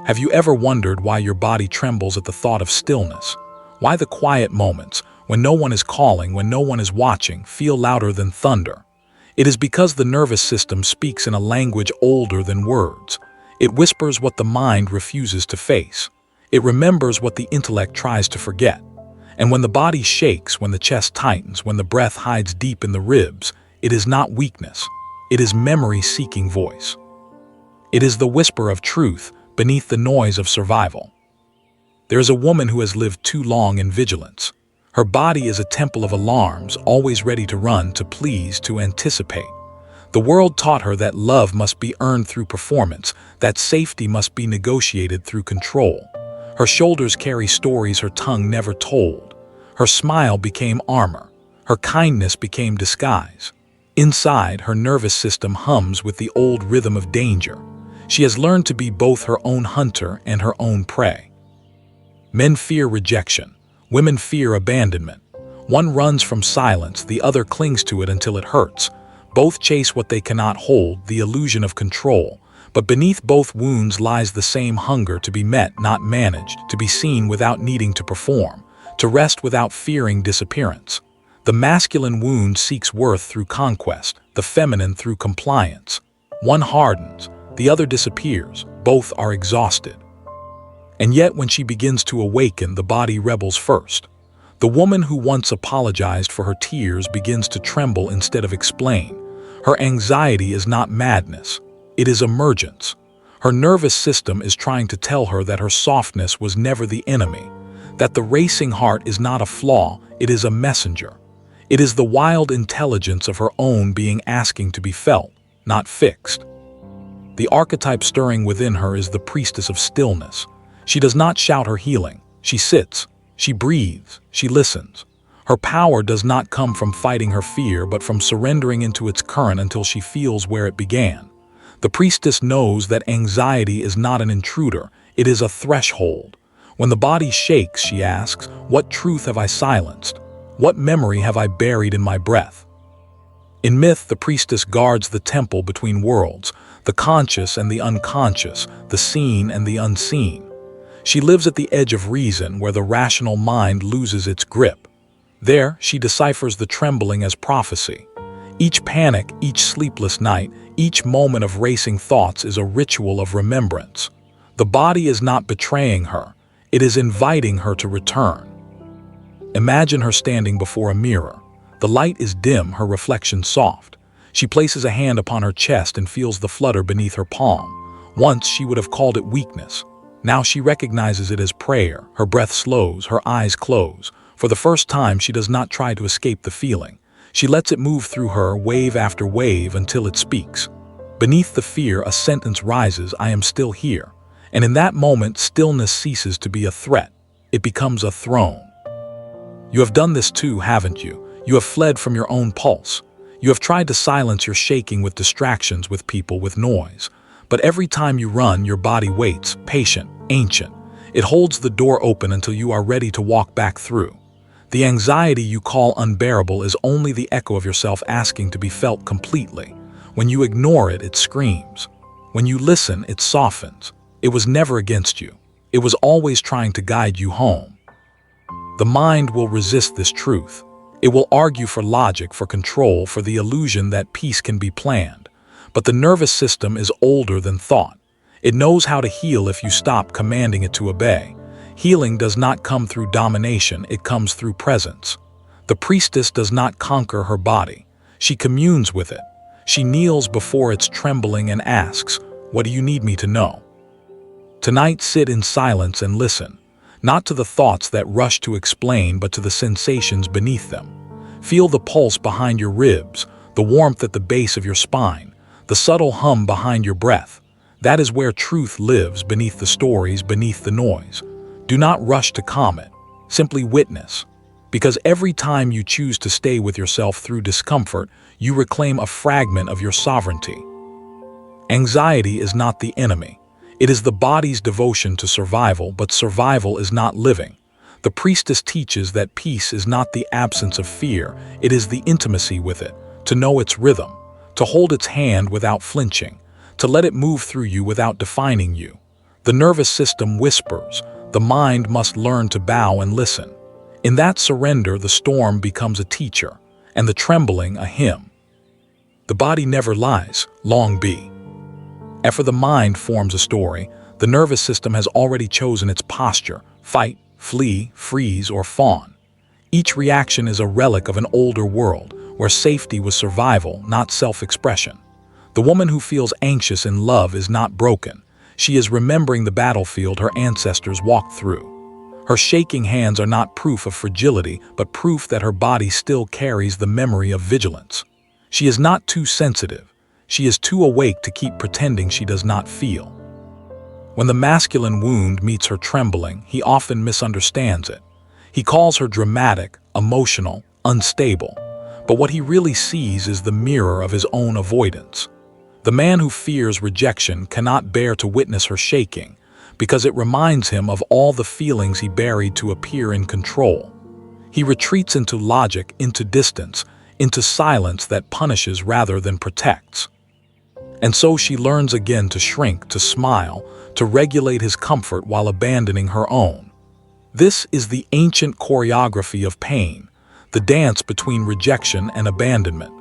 Have you ever wondered why your body trembles at the thought of stillness? Why the quiet moments, when no one is calling, when no one is watching, feel louder than thunder? It is because the nervous system speaks in a language older than words. It whispers what the mind refuses to face. It remembers what the intellect tries to forget. And when the body shakes, when the chest tightens, when the breath hides deep in the ribs, it is not weakness. It is memory-seeking voice. It is the whisper of truth beneath the noise of survival. There is a woman who has lived too long in vigilance. Her body is a temple of alarms, always ready to run, to please, to anticipate. The world taught her that love must be earned through performance, that safety must be negotiated through control. Her shoulders carry stories her tongue never told. Her smile became armor. Her kindness became disguise. Inside, her nervous system hums with the old rhythm of danger. She has learned to be both her own hunter and her own prey. Men fear rejection. Women fear abandonment. One runs from silence, the other clings to it until it hurts. Both chase what they cannot hold, the illusion of control. But beneath both wounds lies the same hunger to be met, not managed, to be seen without needing to perform, to rest without fearing disappearance. The masculine wound seeks worth through conquest, the feminine through compliance. One hardens, the other disappears. Both are exhausted. And yet when she begins to awaken, the body rebels first. The woman who once apologized for her tears begins to tremble instead of explain. Her anxiety is not madness. It is emergence. Her nervous system is trying to tell her that her softness was never the enemy, that the racing heart is not a flaw, it is a messenger. It is the wild intelligence of her own being asking to be felt, not fixed. The archetype stirring within her is the priestess of stillness. She does not shout her healing. She sits. She breathes. She listens. Her power does not come from fighting her fear, but from surrendering into its current until she feels where it began. The priestess knows that anxiety is not an intruder. It is a threshold. When the body shakes, she asks, "What truth have I silenced? What memory have I buried in my breath?" In myth, the priestess guards the temple between worlds, the conscious and the unconscious, the seen and the unseen. She lives at the edge of reason, where the rational mind loses its grip. There, she deciphers the trembling as prophecy. Each panic, each sleepless night, each moment of racing thoughts is a ritual of remembrance. The body is not betraying her. It is inviting her to return. Imagine her standing before a mirror. The light is dim, her reflection soft. She places a hand upon her chest and feels the flutter beneath her palm. Once she would have called it weakness. Now she recognizes it as prayer. Her breath slows, her eyes close. For the first time, she does not try to escape the feeling. She lets it move through her, wave after wave, until it speaks. Beneath the fear, a sentence rises, "I am still here." And in that moment, stillness ceases to be a threat. It becomes a throne. You have done this too, haven't you? You have fled from your own pulse. You have tried to silence your shaking with distractions, with people, with noise. But every time you run, your body waits, patient, ancient. It holds the door open until you are ready to walk back through. The anxiety you call unbearable is only the echo of yourself asking to be felt completely. When you ignore it, it screams. When you listen, it softens. It was never against you. It was always trying to guide you home. The mind will resist this truth. It will argue for logic, for control, for the illusion that peace can be planned. But the nervous system is older than thought. It knows how to heal if you stop commanding it to obey. Healing does not come through domination, it comes through presence. The priestess does not conquer her body. She communes with it. She kneels before its trembling and asks, "What do you need me to know?" Tonight, sit in silence and listen. Not to the thoughts that rush to explain, but to the sensations beneath them. Feel the pulse behind your ribs, the warmth at the base of your spine, the subtle hum behind your breath. That is where truth lives, beneath the stories, beneath the noise. Do not rush to comment, simply witness. Because every time you choose to stay with yourself through discomfort, you reclaim a fragment of your sovereignty. Anxiety is not the enemy. It is the body's devotion to survival, but survival is not living. The priestess teaches that peace is not the absence of fear, it is the intimacy with it, to know its rhythm, to hold its hand without flinching, to let it move through you without defining you. The nervous system whispers, the mind must learn to bow and listen. In that surrender, the storm becomes a teacher, and the trembling a hymn. The body never lies, long be. After the mind forms a story, the nervous system has already chosen its posture: fight, flee, freeze, or fawn. Each reaction is a relic of an older world, where safety was survival, not self-expression. The woman who feels anxious in love is not broken. She is remembering the battlefield her ancestors walked through. Her shaking hands are not proof of fragility, but proof that her body still carries the memory of vigilance. She is not too sensitive. She is too awake to keep pretending she does not feel. When the masculine wound meets her trembling, he often misunderstands it. He calls her dramatic, emotional, unstable. But what he really sees is the mirror of his own avoidance. The man who fears rejection cannot bear to witness her shaking, because it reminds him of all the feelings he buried to appear in control. He retreats into logic, into distance, into silence that punishes rather than protects. And so she learns again to shrink, to smile, to regulate his comfort while abandoning her own. This is the ancient choreography of pain, the dance between rejection and abandonment.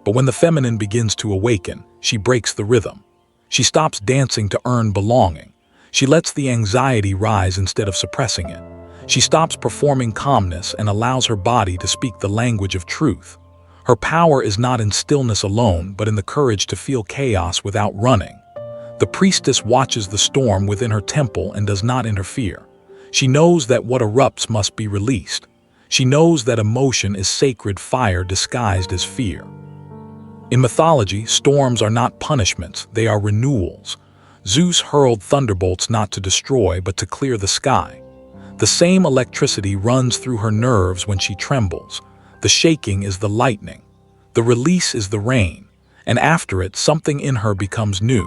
But when the feminine begins to awaken, she breaks the rhythm. She stops dancing to earn belonging. She lets the anxiety rise instead of suppressing it. She stops performing calmness and allows her body to speak the language of truth. Her power is not in stillness alone, but in the courage to feel chaos without running. The priestess watches the storm within her temple and does not interfere. She knows that what erupts must be released. She knows that emotion is sacred fire disguised as fear. In mythology, storms are not punishments, they are renewals. Zeus hurled thunderbolts not to destroy, but to clear the sky. The same electricity runs through her nerves when she trembles. The shaking is the lightning. The release is the rain. And after it, something in her becomes new.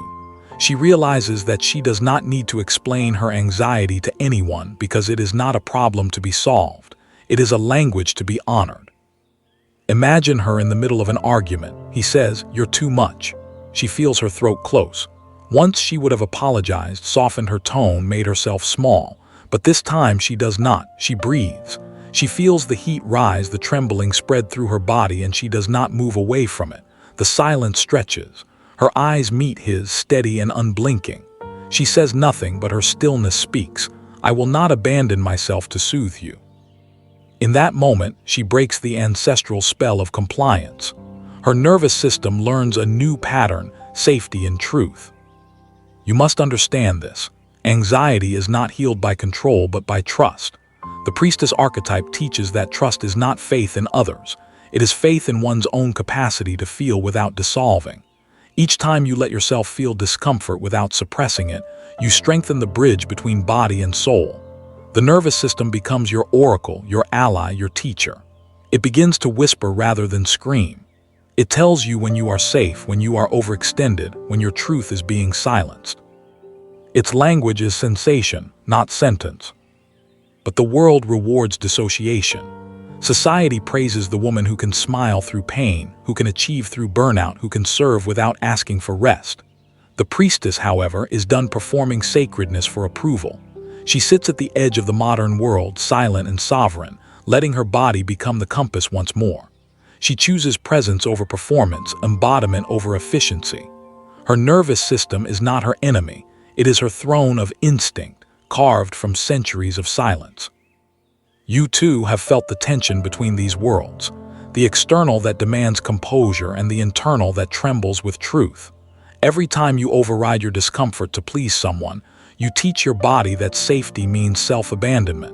She realizes that she does not need to explain her anxiety to anyone because it is not a problem to be solved. It is a language to be honored. Imagine her in the middle of an argument. He says, "You're too much." She feels her throat close. Once she would have apologized, softened her tone, made herself small. But this time she does not. She breathes. She feels the heat rise, the trembling spread through her body, and she does not move away from it. The silence stretches. Her eyes meet his, steady and unblinking. She says nothing, but her stillness speaks. "I will not abandon myself to soothe you." In that moment, she breaks the ancestral spell of compliance. Her nervous system learns a new pattern: safety and truth. You must understand this. Anxiety is not healed by control, but by trust. The priestess archetype teaches that trust is not faith in others. It is faith in one's own capacity to feel without dissolving. Each time you let yourself feel discomfort without suppressing it, you strengthen the bridge between body and soul. The nervous system becomes your oracle, your ally, your teacher. It begins to whisper rather than scream. It tells you when you are safe, when you are overextended, when your truth is being silenced. Its language is sensation, not sentence. But the world rewards dissociation. Society praises the woman who can smile through pain, who can achieve through burnout, who can serve without asking for rest. The priestess, however, is done performing sacredness for approval. She sits at the edge of the modern world, silent and sovereign, letting her body become the compass once more. She chooses presence over performance, embodiment over efficiency. Her nervous system is not her enemy. It is her throne of instinct, carved from centuries of silence. You too have felt the tension between these worlds, the external that demands composure and the internal that trembles with truth. Every time you override your discomfort to please someone, you teach your body that safety means self-abandonment.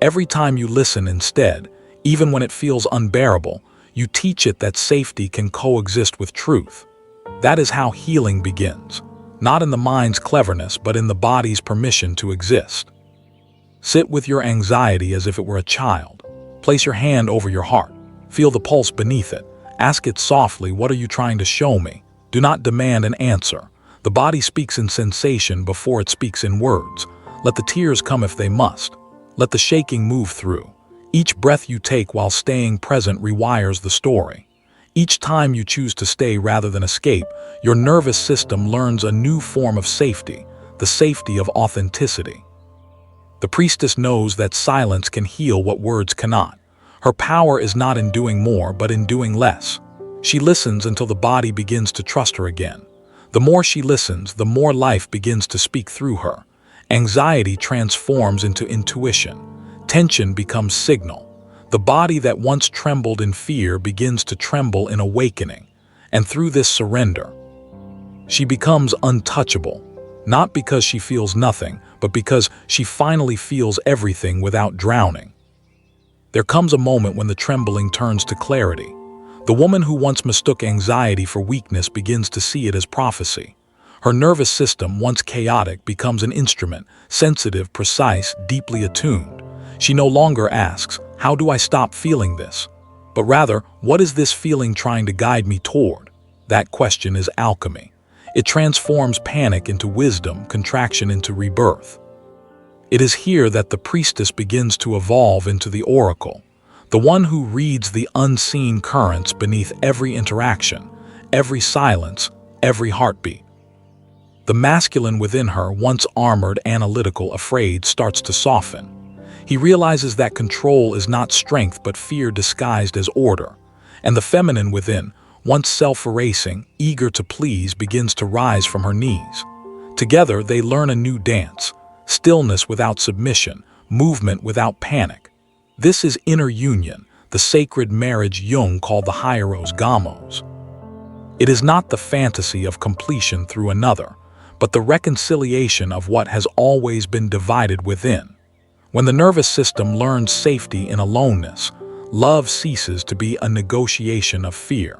Every time you listen instead, even when it feels unbearable, you teach it that safety can coexist with truth. That is how healing begins, not in the mind's cleverness, but in the body's permission to exist. Sit with your anxiety as if it were a child. Place your hand over your heart. Feel the pulse beneath it. Ask it softly, "What are you trying to show me?" Do not demand an answer. The body speaks in sensation before it speaks in words. Let the tears come if they must. Let the shaking move through. Each breath you take while staying present rewires the story. Each time you choose to stay rather than escape, your nervous system learns a new form of safety, the safety of authenticity. The priestess knows that silence can heal what words cannot. Her power is not in doing more, but in doing less. She listens until the body begins to trust her again. The more she listens, the more life begins to speak through her. Anxiety transforms into intuition. Tension becomes signal. The body that once trembled in fear begins to tremble in awakening. And through this surrender, she becomes untouchable. Not because she feels nothing, but because she finally feels everything without drowning. There comes a moment when the trembling turns to clarity. The woman who once mistook anxiety for weakness begins to see it as prophecy. Her nervous system, once chaotic, becomes an instrument, sensitive, precise, deeply attuned. She no longer asks, "How do I stop feeling this?" but rather, "What is this feeling trying to guide me toward?" That question is alchemy. It transforms panic into wisdom, contraction into rebirth. It is here that the priestess begins to evolve into the oracle, the one who reads the unseen currents beneath every interaction, every silence, every heartbeat. The masculine within her, once armored, analytical, afraid, starts to soften. He realizes that control is not strength but fear disguised as order. And the feminine within, once self-erasing, eager to please, begins to rise from her knees. Together they learn a new dance, stillness without submission, movement without panic. This is inner union, the sacred marriage Jung called the hieros gamos. It is not the fantasy of completion through another, but the reconciliation of what has always been divided within. When the nervous system learns safety in aloneness, love ceases to be a negotiation of fear.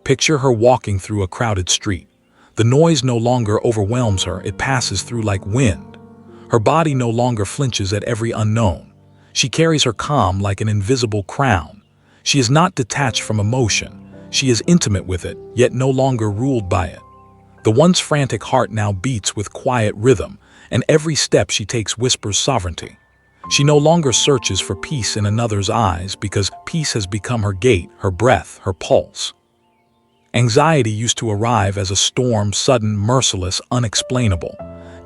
Picture her walking through a crowded street. The noise no longer overwhelms her, it passes through like wind. Her body no longer flinches at every unknown. She carries her calm like an invisible crown. She is not detached from emotion. She is intimate with it, yet no longer ruled by it. The once frantic heart now beats with quiet rhythm, and every step she takes whispers sovereignty. She no longer searches for peace in another's eyes because peace has become her gate, her breath, her pulse. Anxiety used to arrive as a storm, sudden, merciless, unexplainable.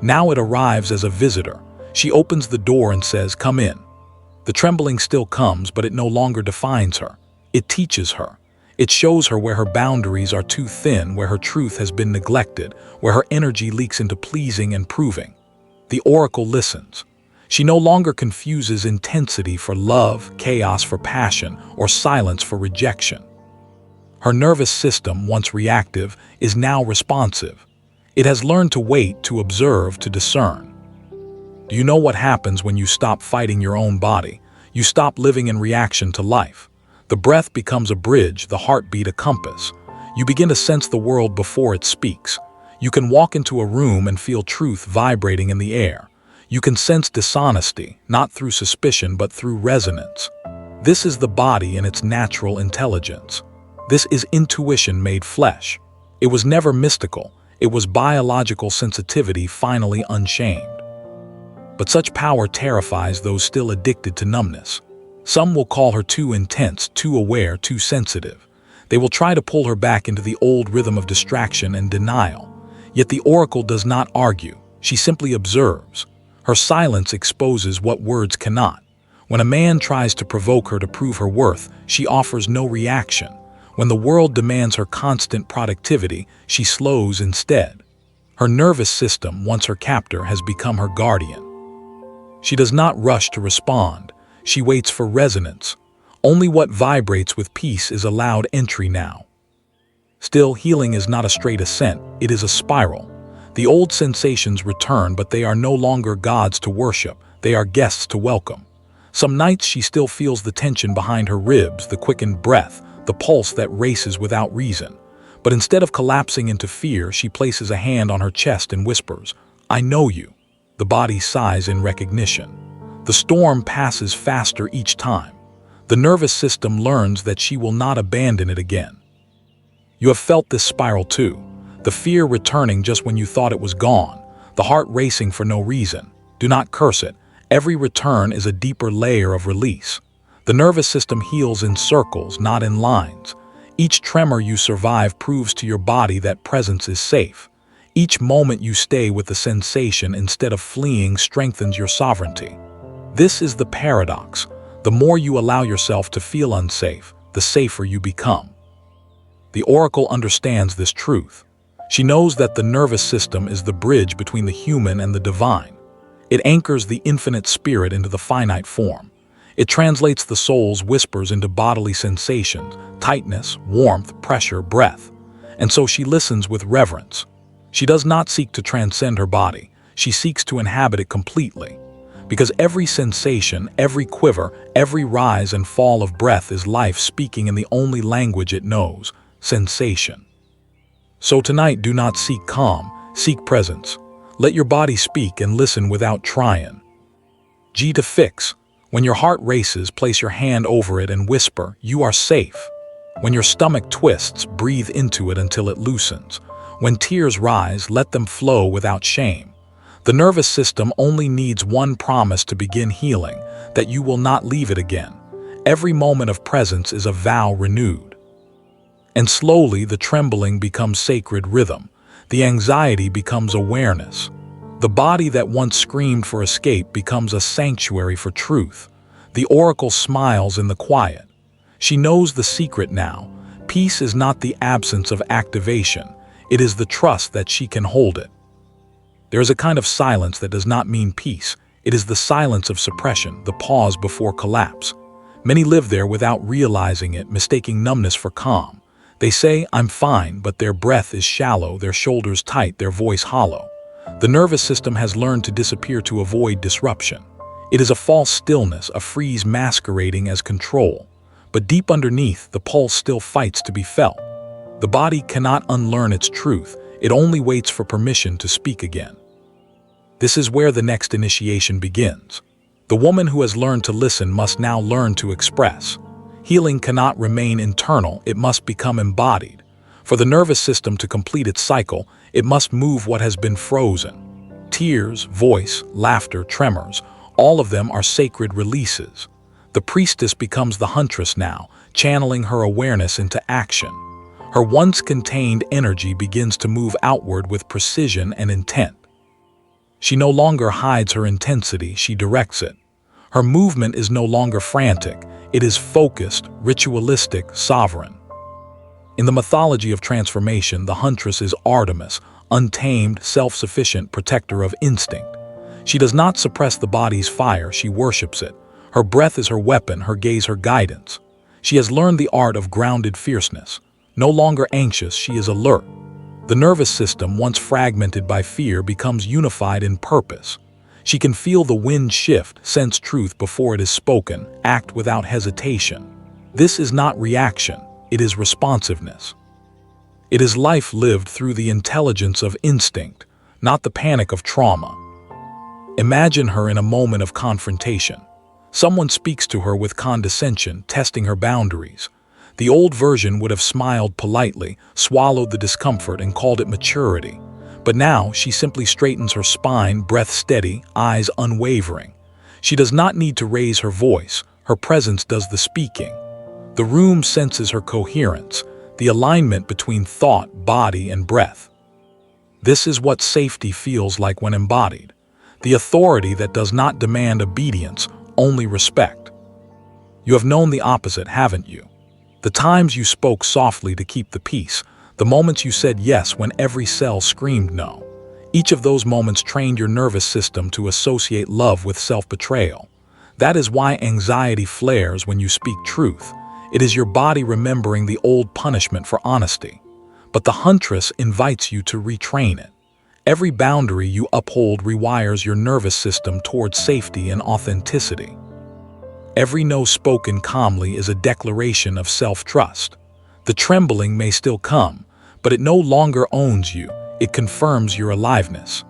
Now it arrives as a visitor. She opens the door and says, "Come in." The trembling still comes, but it no longer defines her. It teaches her. It shows her where her boundaries are too thin, where her truth has been neglected, where her energy leaks into pleasing and proving. The oracle listens. She no longer confuses intensity for love, chaos for passion, or silence for rejection. Her nervous system, once reactive, is now responsive. It has learned to wait, to observe, to discern. Do you know what happens when you stop fighting your own body? You stop living in reaction to life. The breath becomes a bridge, the heartbeat a compass. You begin to sense the world before it speaks. You can walk into a room and feel truth vibrating in the air. You can sense dishonesty, not through suspicion but through resonance. This is the body in its natural intelligence. This is intuition made flesh. It was never mystical. It was biological sensitivity finally unshamed. But such power terrifies those still addicted to numbness. Some will call her too intense, too aware, too sensitive. They will try to pull her back into the old rhythm of distraction and denial. Yet the oracle does not argue. She simply observes. Her silence exposes what words cannot. When a man tries to provoke her to prove her worth, she offers no reaction. When the world demands her constant productivity, she slows instead. Her nervous system, once her captor, has become her guardian. She does not rush to respond. She waits for resonance. Only what vibrates with peace is allowed entry now. Still, healing is not a straight ascent, it is a spiral. The old sensations return, but they are no longer gods to worship, they are guests to welcome. Some nights she still feels the tension behind her ribs, the quickened breath, the pulse that races without reason. But instead of collapsing into fear, she places a hand on her chest and whispers, "I know you." The body sighs in recognition. The storm passes faster each time. The nervous system learns that she will not abandon it again. You have felt this spiral too. The fear returning just when you thought it was gone. The heart racing for no reason. Do not curse it. Every return is a deeper layer of release. The nervous system heals in circles, not in lines. Each tremor you survive proves to your body that presence is safe. Each moment you stay with the sensation instead of fleeing strengthens your sovereignty. This is the paradox. The more you allow yourself to feel unsafe, the safer you become. The oracle understands this truth. She knows that the nervous system is the bridge between the human and the divine. It anchors the infinite spirit into the finite form. It translates the soul's whispers into bodily sensations, tightness, warmth, pressure, breath. And so she listens with reverence. She does not seek to transcend her body. She seeks to inhabit it completely. Because every sensation, every quiver, every rise and fall of breath is life speaking in the only language it knows, sensation. So tonight, do not seek calm, seek presence. Let your body speak and listen without trying. G to fix. When your heart races, place your hand over it and whisper, "You are safe." When your stomach twists, breathe into it until it loosens. When tears rise, let them flow without shame. The nervous system only needs one promise to begin healing, that you will not leave it again. Every moment of presence is a vow renewed. And slowly the trembling becomes sacred rhythm. The anxiety becomes awareness. The body that once screamed for escape becomes a sanctuary for truth. The oracle smiles in the quiet. She knows the secret now. Peace is not the absence of activation. It is the trust that she can hold it. There is a kind of silence that does not mean peace. It is the silence of suppression, the pause before collapse. Many live there without realizing it, mistaking numbness for calm. They say, "I'm fine," but their breath is shallow, their shoulders tight, their voice hollow. The nervous system has learned to disappear to avoid disruption. It is a false stillness, a freeze masquerading as control. But deep underneath, the pulse still fights to be felt. The body cannot unlearn its truth. It only waits for permission to speak again. This is where the next initiation begins. The woman who has learned to listen must now learn to express. Healing cannot remain internal, it must become embodied. For the nervous system to complete its cycle, it must move what has been frozen. Tears, voice, laughter, tremors, all of them are sacred releases. The priestess becomes the huntress now, channeling her awareness into action. Her once contained energy begins to move outward with precision and intent. She no longer hides her intensity, she directs it. Her movement is no longer frantic, it is focused, ritualistic, sovereign. In the mythology of transformation, the huntress is Artemis, untamed, self-sufficient protector of instinct. She does not suppress the body's fire, she worships it. Her breath is her weapon, her gaze her guidance. She has learned the art of grounded fierceness. No longer anxious, she is alert. The nervous system, once fragmented by fear, becomes unified in purpose. She can feel the wind shift, sense truth before it is spoken, act without hesitation. This is not reaction, it is responsiveness. It is life lived through the intelligence of instinct, not the panic of trauma. Imagine her in a moment of confrontation. Someone speaks to her with condescension, testing her boundaries. The old version would have smiled politely, swallowed the discomfort, and called it maturity. But now she simply straightens her spine, breath steady, eyes unwavering. She does not need to raise her voice, her presence does the speaking. The room senses her coherence, the alignment between thought, body, and breath. This is what safety feels like when embodied. The authority that does not demand obedience, only respect. You have known the opposite, haven't you? The times you spoke softly to keep the peace, the moments you said yes when every cell screamed no. Each of those moments trained your nervous system to associate love with self-betrayal. That is why anxiety flares when you speak truth. It is your body remembering the old punishment for honesty. But the huntress invites you to retrain it. Every boundary you uphold rewires your nervous system towards safety and authenticity. Every no spoken calmly is a declaration of self-trust. The trembling may still come, but it no longer owns you, it confirms your aliveness.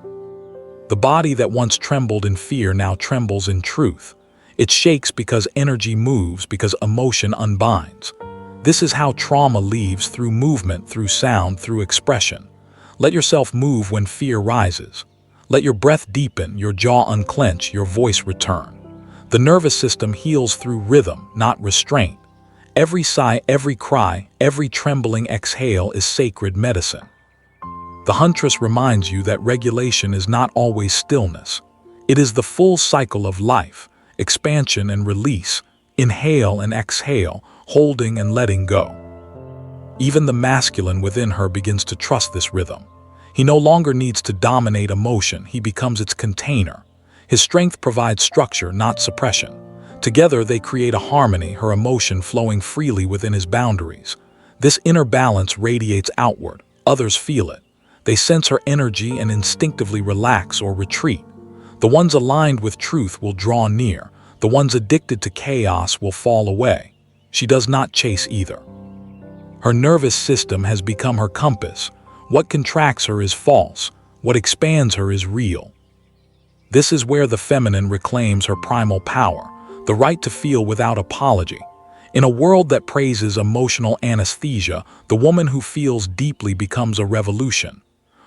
The body that once trembled in fear now trembles in truth. It shakes because energy moves, because emotion unbinds. This is how trauma leaves, through movement, through sound, through expression. Let yourself move when fear rises. Let your breath deepen, your jaw unclench, your voice return. The nervous system heals through rhythm, not restraint. Every sigh, every cry, every trembling exhale is sacred medicine. The huntress reminds you that regulation is not always stillness. It is the full cycle of life, expansion and release, inhale and exhale, holding and letting go. Even the masculine within her begins to trust this rhythm. He no longer needs to dominate emotion, he becomes its container. His strength provides structure, not suppression. Together they create a harmony, her emotion flowing freely within his boundaries. This inner balance radiates outward, others feel it. They sense her energy and instinctively relax or retreat. The ones aligned with truth will draw near. The ones addicted to chaos will fall away. She does not chase either. Her nervous system has become her compass. What contracts her is false. What expands her is real. This is where the feminine reclaims her primal power, the right to feel without apology. In a world that praises emotional anesthesia, the woman who feels deeply becomes a revolution.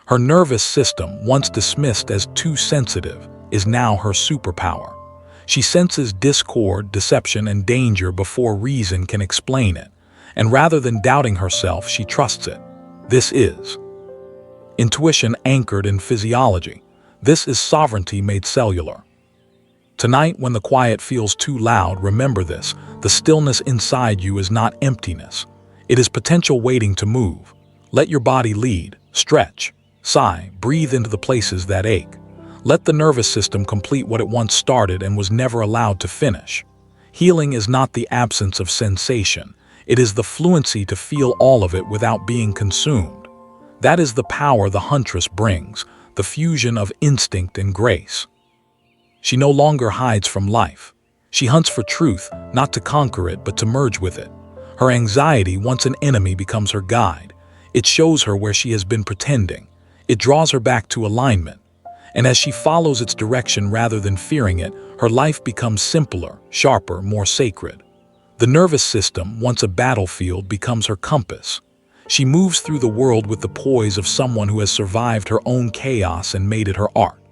Her nervous system, once dismissed as too sensitive, is now her superpower. She senses discord, deception, and danger before reason can explain it. And rather than doubting herself, she trusts it. This is intuition anchored in physiology. This is sovereignty made cellular. Tonight, when the quiet feels too loud, remember this: the stillness inside you is not emptiness. It is potential waiting to move. Let your body lead, stretch, sigh, breathe into the places that ache. Let the nervous system complete what it once started and was never allowed to finish. Healing is not the absence of sensation. It is the fluency to feel all of it without being consumed. That is the power the huntress brings, the fusion of instinct and grace. She no longer hides from life. She hunts for truth, not to conquer it, but to merge with it. Her anxiety, once an enemy, becomes her guide. It shows her where she has been pretending. It draws her back to alignment. And as she follows its direction rather than fearing it, her life becomes simpler, sharper, more sacred. The nervous system, once a battlefield, becomes her compass. She moves through the world with the poise of someone who has survived her own chaos and made it her art.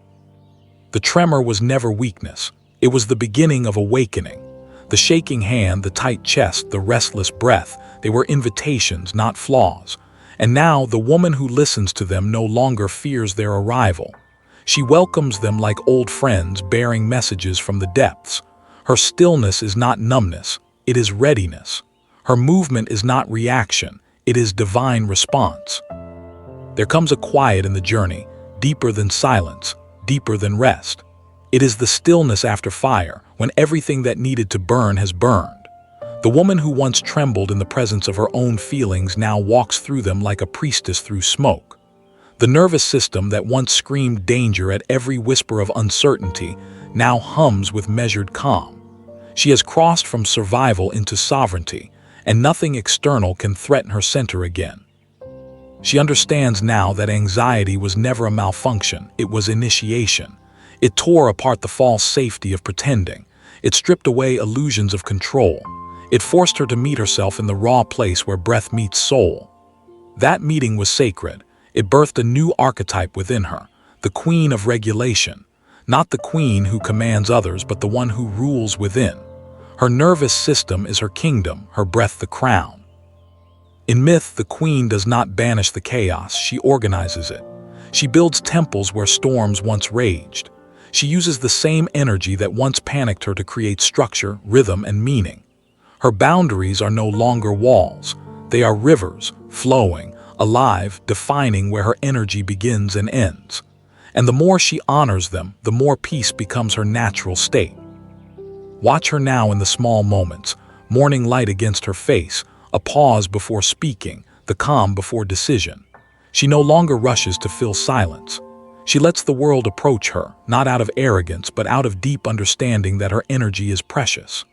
The tremor was never weakness. It was the beginning of awakening. The shaking hand, the tight chest, the restless breath, they were invitations, not flaws. And now the woman who listens to them no longer fears their arrival. She welcomes them like old friends bearing messages from the depths. Her stillness is not numbness, it is readiness. Her movement is not reaction, it is divine response. There comes a quiet in the journey, deeper than silence, deeper than rest. It is the stillness after fire, when everything that needed to burn has burned. The woman who once trembled in the presence of her own feelings now walks through them like a priestess through smoke. The nervous system that once screamed danger at every whisper of uncertainty now hums with measured calm. She has crossed from survival into sovereignty, and nothing external can threaten her center again. She understands now that anxiety was never a malfunction, it was initiation. It tore apart the false safety of pretending. It stripped away illusions of control. It forced her to meet herself in the raw place where breath meets soul. That meeting was sacred. It birthed a new archetype within her, the queen of regulation. Not the queen who commands others, but the one who rules within. Her nervous system is her kingdom, her breath the crown. In myth, the queen does not banish the chaos, she organizes it. She builds temples where storms once raged. She uses the same energy that once panicked her to create structure, rhythm, and meaning. Her boundaries are no longer walls. They are rivers, flowing, alive, defining where her energy begins and ends. And the more she honors them, the more peace becomes her natural state. Watch her now in the small moments, morning light against her face, a pause before speaking, the calm before decision. She no longer rushes to fill silence. She lets the world approach her, not out of arrogance, but out of deep understanding that her energy is precious.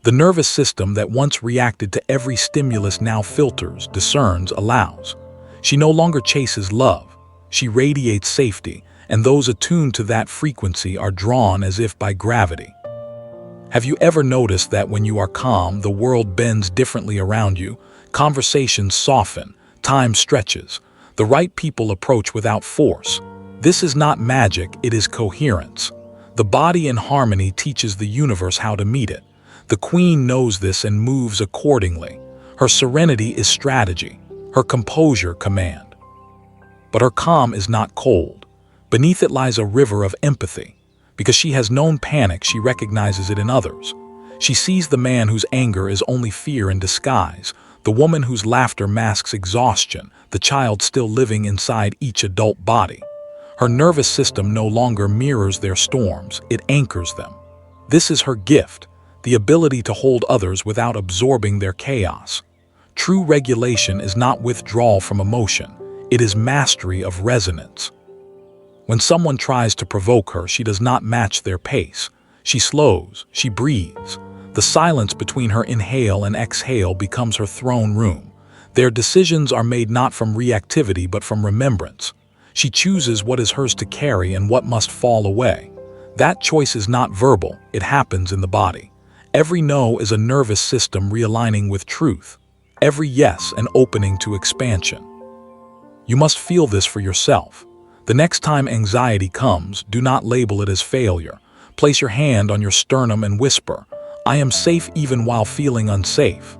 The nervous system that once reacted to every stimulus now filters, discerns, allows. She no longer chases love. She radiates safety, and those attuned to that frequency are drawn as if by gravity. Have you ever noticed that when you are calm, the world bends differently around you? Conversations soften, time stretches. The right people approach without force. This is not magic, it is coherence. The body in harmony teaches the universe how to meet it. The queen knows this and moves accordingly. Her serenity is strategy, her composure command. But her calm is not cold. Beneath it lies a river of empathy. Because she has known panic, she recognizes it in others. She sees the man whose anger is only fear in disguise, the woman whose laughter masks exhaustion, the child still living inside each adult body. Her nervous system no longer mirrors their storms, it anchors them. This is her gift, the ability to hold others without absorbing their chaos. True regulation is not withdrawal from emotion, it is mastery of resonance. When someone tries to provoke her, she does not match their pace. She slows, she breathes. The silence between her inhale and exhale becomes her throne room. Their decisions are made not from reactivity but from remembrance. She chooses what is hers to carry and what must fall away. That choice is not verbal, it happens in the body. Every no is a nervous system realigning with truth. Every yes an opening to expansion. You must feel this for yourself. The next time anxiety comes, do not label it as failure. Place your hand on your sternum and whisper, "I am safe even while feeling unsafe."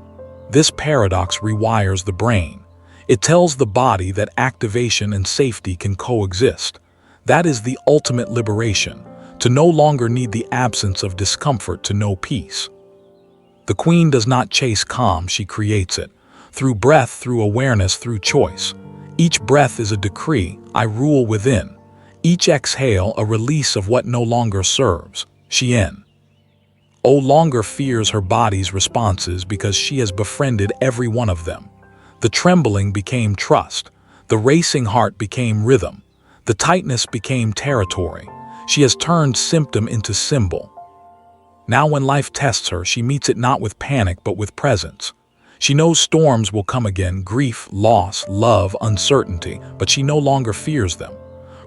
This paradox rewires the brain. It tells the body that activation and safety can coexist. That is the ultimate liberation, to no longer need the absence of discomfort to know peace. The queen does not chase calm, she creates it. Through breath, through awareness, through choice. Each breath is a decree, I rule within. Each exhale a release of what no longer serves, Xian. No longer fears her body's responses because she has befriended every one of them. The trembling became trust. The racing heart became rhythm. The tightness became territory. She has turned symptom into symbol. Now when life tests her, she meets it not with panic but with presence. She knows storms will come again, grief, loss, love, uncertainty, but she no longer fears them.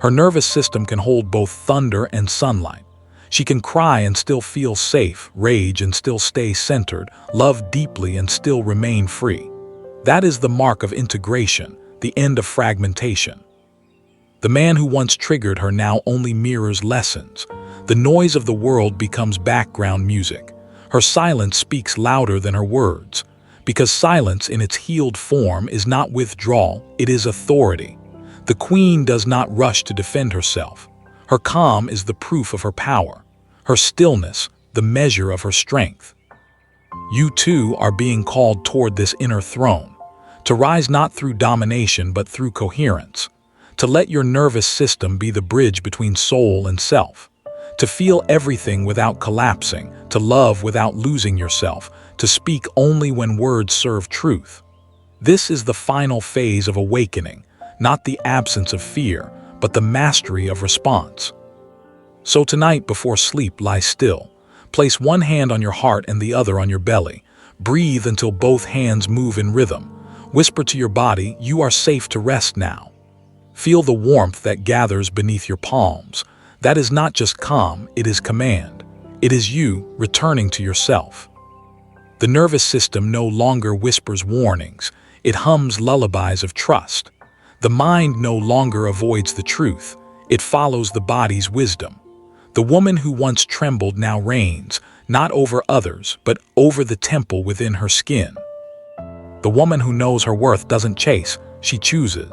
Her nervous system can hold both thunder and sunlight. She can cry and still feel safe, rage and still stay centered, love deeply and still remain free. That is the mark of integration, the end of fragmentation. The man who once triggered her now only mirrors lessons. The noise of the world becomes background music. Her silence speaks louder than her words. Because silence in its healed form is not withdrawal, it is authority. The queen does not rush to defend herself. Her calm is the proof of her power. Her stillness, the measure of her strength. You too are being called toward this inner throne, to rise not through domination but through coherence, to let your nervous system be the bridge between soul and self, to feel everything without collapsing, to love without losing yourself, to speak only when words serve truth. This is the final phase of awakening, not the absence of fear, but the mastery of response. So tonight before sleep, lie still. Place one hand on your heart and the other on your belly. Breathe until both hands move in rhythm. Whisper to your body, you are safe to rest now. Feel the warmth that gathers beneath your palms. That is not just calm, it is command. It is you returning to yourself. The nervous system no longer whispers warnings. It hums lullabies of trust. The mind no longer avoids the truth. It follows the body's wisdom. The woman who once trembled now reigns, not over others, but over the temple within her skin. The woman who knows her worth doesn't chase, she chooses.